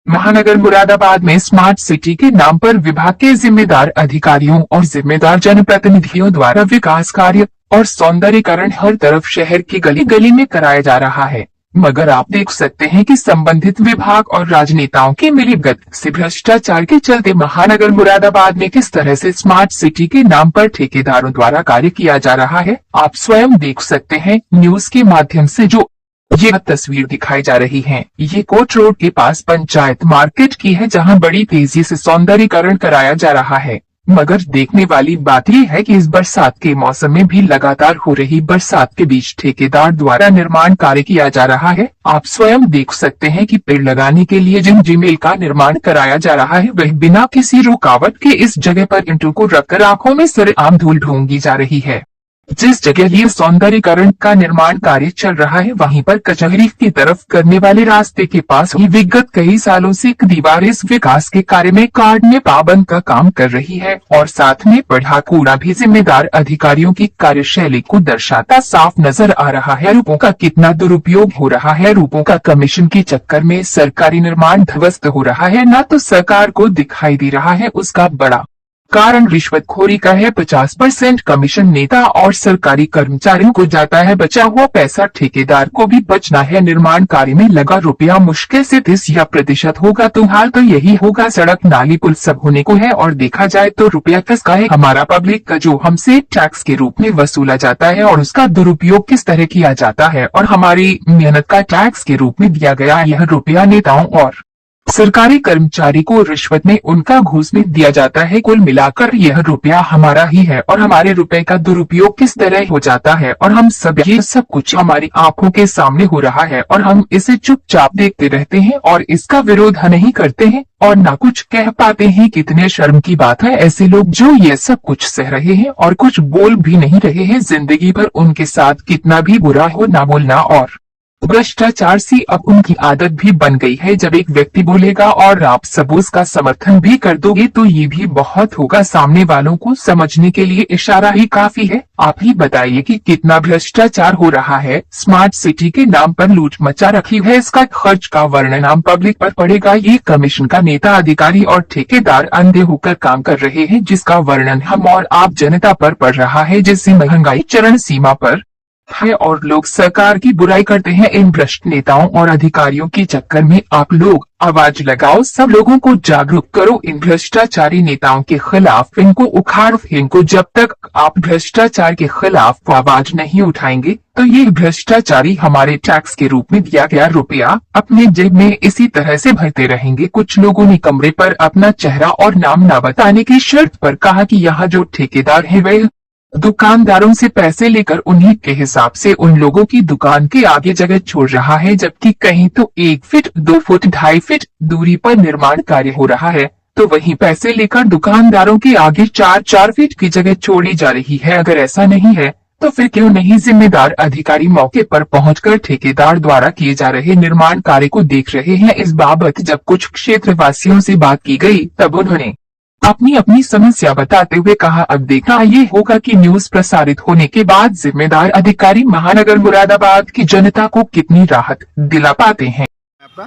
महानगर मुरादाबाद में smart city के नाम पर विभाग के जिम्मेदार अधिकारियों और जिम्मेदार जनप्रतिनिधियों द्वारा विकास कार्य और सौंदर्यीकरण हर तरफ शहर की गली गली में कराया जा रहा है, मगर आप देख सकते हैं कि संबंधित विभाग और राजनेताओं की मिलीभगत से भ्रष्टाचार के चलते महानगर मुरादाबाद में किस तरह से स्मार्ट सिटी के नाम पर ठेकेदारों द्वारा कार्य किया जा रहा है, आप स्वयं देख सकते हैं। न्यूज के माध्यम से जो ये तस्वीर दिखाई जा रही है, ये कोट रोड के पास पंचायत मार्केट की है, जहां बड़ी तेजी से सौंदर्यीकरण कराया जा रहा है। मगर देखने वाली बात ये है कि इस बरसात के मौसम में भी लगातार हो रही बरसात के बीच ठेकेदार द्वारा निर्माण कार्य किया जा रहा है। आप स्वयं देख सकते हैं कि पेड़ लगाने के लिए जिन जिमेल का निर्माण कराया जा रहा है, वह बिना किसी रुकावट के इस जगह पर ईंटों को रखकर आंखों में सरेआम धूल ढूंढी जा रही है। जिस जगह ये सौंदर्यीकरण का निर्माण कार्य चल रहा है, वहीं पर कचहरी की तरफ करने वाले रास्ते के पास ही विगत कई सालों से एक दीवार इस विकास के कार्य में काटने पाबंद का काम कर रही है और साथ में पड़ा कूड़ा भी जिम्मेदार अधिकारियों की कार्यशैली को दर्शाता साफ नजर आ रहा है। रूपों का कितना दुरुपयोग हो रहा है, रूपों का कमीशन के चक्कर में सरकारी निर्माण ध्वस्त हो रहा है, न तो सरकार को दिखाई दे रहा है उसका बड़ा कारण रिश्वतखोरी का है। 50% कमीशन नेता और सरकारी कर्मचारियों को जाता है, बचा हुआ पैसा ठेकेदार को भी बचना है। निर्माण कार्य में लगा रुपया मुश्किल से 30% होगा, तो हाल तो यही होगा। सड़क नाली पुल सब होने को है और देखा जाए तो रुपया किसका है, हमारा पब्लिक का, जो हमसे टैक्स के रूप में वसूला जाता है और उसका दुरुपयोग किस तरह किया जाता है। और हमारी मेहनत का टैक्स के रूप में दिया गया यह रुपया नेताओं और सरकारी कर्मचारी को रिश्वत में उनका घूस में दिया जाता है। कुल मिलाकर यह रुपया हमारा ही है और हमारे रुपए का दुरुपयोग किस तरह हो जाता है और हम सब, ये सब कुछ हमारी आंखों के सामने हो रहा है और हम इसे चुपचाप देखते रहते हैं और इसका विरोध नहीं करते हैं और ना कुछ कह पाते हैं। कितने शर्म की बात है, ऐसे लोग जो ये सब कुछ सह रहे हैं और कुछ बोल भी नहीं रहे हैं। जिंदगी भर उनके साथ कितना भी बुरा हो, ना बोलना और भ्रष्टाचार सी अब उनकी आदत भी बन गई है। जब एक व्यक्ति बोलेगा और आप सब उसका समर्थन भी कर दोगे तो ये भी बहुत होगा। सामने वालों को समझने के लिए इशारा ही काफी है। आप ही बताइए कि कितना भ्रष्टाचार हो रहा है। स्मार्ट सिटी के नाम पर लूट मचा रखी है, इसका खर्च का वर्णन आम पब्लिक पर पड़ेगा। ये कमीशन का नेता, अधिकारी और ठेकेदार अंधे होकर काम कर रहे हैं, जिसका वर्णन हम और आप जनता पर पड़ रहा है, जिससे महंगाई चरण सीमा पर है और लोग सरकार की बुराई करते हैं। इन भ्रष्ट नेताओं और अधिकारियों के चक्कर में आप लोग आवाज लगाओ, सब लोगों को जागरूक करो इन भ्रष्टाचारी नेताओं के खिलाफ, इनको उखाड़ो, इनको। जब तक आप भ्रष्टाचार के खिलाफ आवाज नहीं उठाएंगे तो ये भ्रष्टाचारी हमारे टैक्स के रूप में दिया गया रुपया अपने जेब में इसी तरह से भरते रहेंगे। कुछ लोगों ने कमरे पर अपना चेहरा और नाम न बताने की शर्त पर कहा कि यहाँ जो ठेकेदार है वह दुकानदारों से पैसे लेकर उन्हीं के हिसाब से उन लोगों की दुकान के आगे जगह छोड़ रहा है, जबकि कहीं तो 1 फीट 2 फुट 2.5 फीट दूरी पर निर्माण कार्य हो रहा है, तो वहीं पैसे लेकर दुकानदारों के आगे 4-4 फीट की जगह छोड़ी जा रही है। अगर ऐसा नहीं है तो फिर क्यों नहीं जिम्मेदार अधिकारी मौके पर पहुंचकर ठेकेदार द्वारा किए जा रहे निर्माण कार्य को देख रहे हैं। इस बाबत जब कुछ क्षेत्रवासियों से बात की गई तब उन्होंने अपनी अपनी समस्या बताते हुए कहा, अब देखना ये होगा कि न्यूज प्रसारित होने के बाद जिम्मेदार अधिकारी महानगर मुरादाबाद की जनता को कितनी राहत दिला पाते हैं। आपका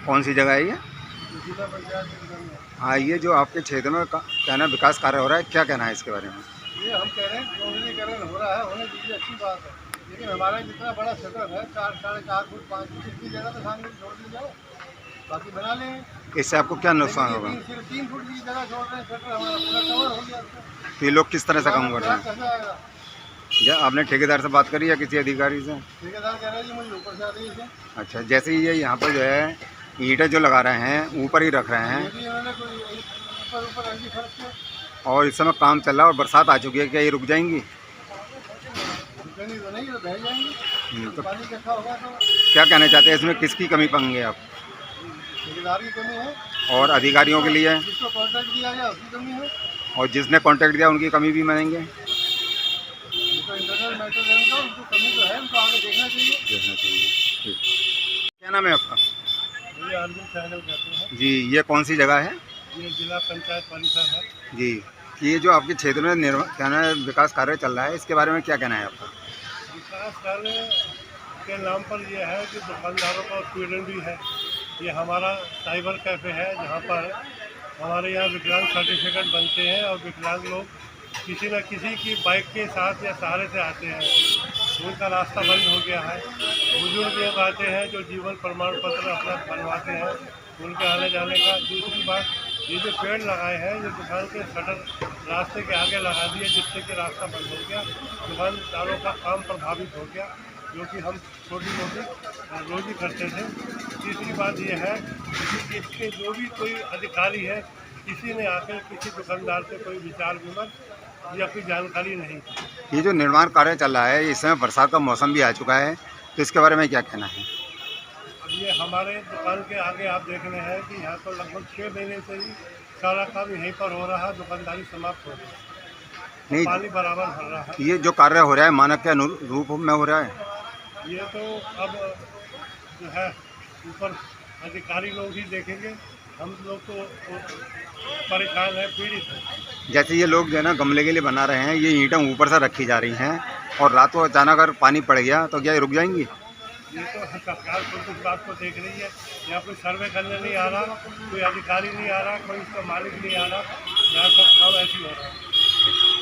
कौन सी जगह है ये? हाँ, ये जो आपके क्षेत्र में कहना विकास कार्य हो रहा है, क्या कहना है इसके बारे में? ये हम कह रहे हैं सौंदर्यीकरण हो रहा है, होने दीजिए, अच्छी बात है, लेकिन हमारा जितना बड़ा शटर है 4-4.5 फुट 5 फुट इतनी जगह तो सामने छोड़ दी जाए, बाकी बना लें। इससे आपको क्या नुकसान होगा? 3 फुट की जगह छोड़ रहे हैं, शटर हमारा पूरा कवर हो गया। तो ये लोग किस तरह से काम कर रहे हैं? क्या आपने ठेकेदार से बात करी या किसी अधिकारी से? ठेकेदार कह रहे हैं जी मुझे ऊपर से आ रही है। अच्छा, जैसे ये यहाँ पर जो है ईंटें जो लगा रहे हैं ऊपर ही रख रहे हैं और इस समय काम चल रहा है और बरसात आ चुकी है, क्या ये रुक जाएंगी? तो क्या कहना चाहते हैं, इसमें किसकी कमी पाएंगे आप? ठेकेदार की कमी है और अधिकारियों के लिए जिसको कॉन्ट्रैक्ट दिया गया उसकी कमी है और जिसने कॉन्ट्रैक्ट दिया उनकी कमी भी मानेंगे? तो इंटरनल मैटर है उनका, उनको कमी तो है, उनको आगे देखना चाहिए। ठीक। क्या नाम है आपका? ये अर्जुन सहगल कहते हैं जी। ये कौन सी जगह है? ये जिला पंचायत परिसर है जी। ये जो आपके क्षेत्र में कहना है विकास कार्य चल रहा है, इसके बारे में क्या कहना है आपका? विकास कार्य के नाम पर यह है कि दुकानदारों का उत्पीड़न भी है ये हमारा साइबर कैफ़े है जहाँ पर हमारे यहाँ विकलांग सर्टिफिकेट बनते हैं और विकलांग लोग किसी न किसी की बाइक के साथ या सहारे से आते हैं। उनका रास्ता बंद हो गया है। बुजुर्ग लोग आते हैं जो जीवन प्रमाण पत्र अपना बनवाते हैं, उनके आने जाने का। दूसरी बात, ये जो पेड़ लगाए हैं ये दुकान के शटर रास्ते के आगे लगा दिए, जिससे कि रास्ता बंद हो गया, दुकानदारों का काम प्रभावित हो गया, जो कि हम छोटी मोटी रोजी करते थे। तीसरी बात यह है कि इसके जो भी कोई अधिकारी है, किसी ने आकर किसी दुकानदार से कोई विचार विमर्श या कोई जानकारी नहीं दी। ये जो निर्माण कार्य चल रहा है, इस समय बरसात का मौसम भी आ चुका है, तो इसके बारे में क्या कहना है? अब ये हमारे दुकान के आगे आप देख रहे हैं कि यहाँ तो लगभग 6 महीने से ही सारा काम यहीं पर हो रहा है, दुकानदारी समाप्त हो गई, नहीं, पानी बराबर भर रहा है। ये जो कार्य हो रहा है मानक के अनुरूप में हो रहा है? ये तो अब जो है ऊपर अधिकारी लोग ही देखेंगे, हम लोग तो परेशान है, पीड़ित है। जैसे ये लोग जो है ना गमले के लिए बना रहे हैं, ये ईंटें ऊपर से रखी जा रही हैं और रात को अचानक अगर पानी पड़ गया तो क्या ये रुक जाएंगी? ये तो सरकार खुद इस बात को देख रही है। यहाँ कोई सर्वे करने नहीं आ रहा, कोई अधिकारी नहीं आ रहा, कोई इसका मालिक नहीं आ रहा, यहाँ सब काम ऐसे ही हो रहा है।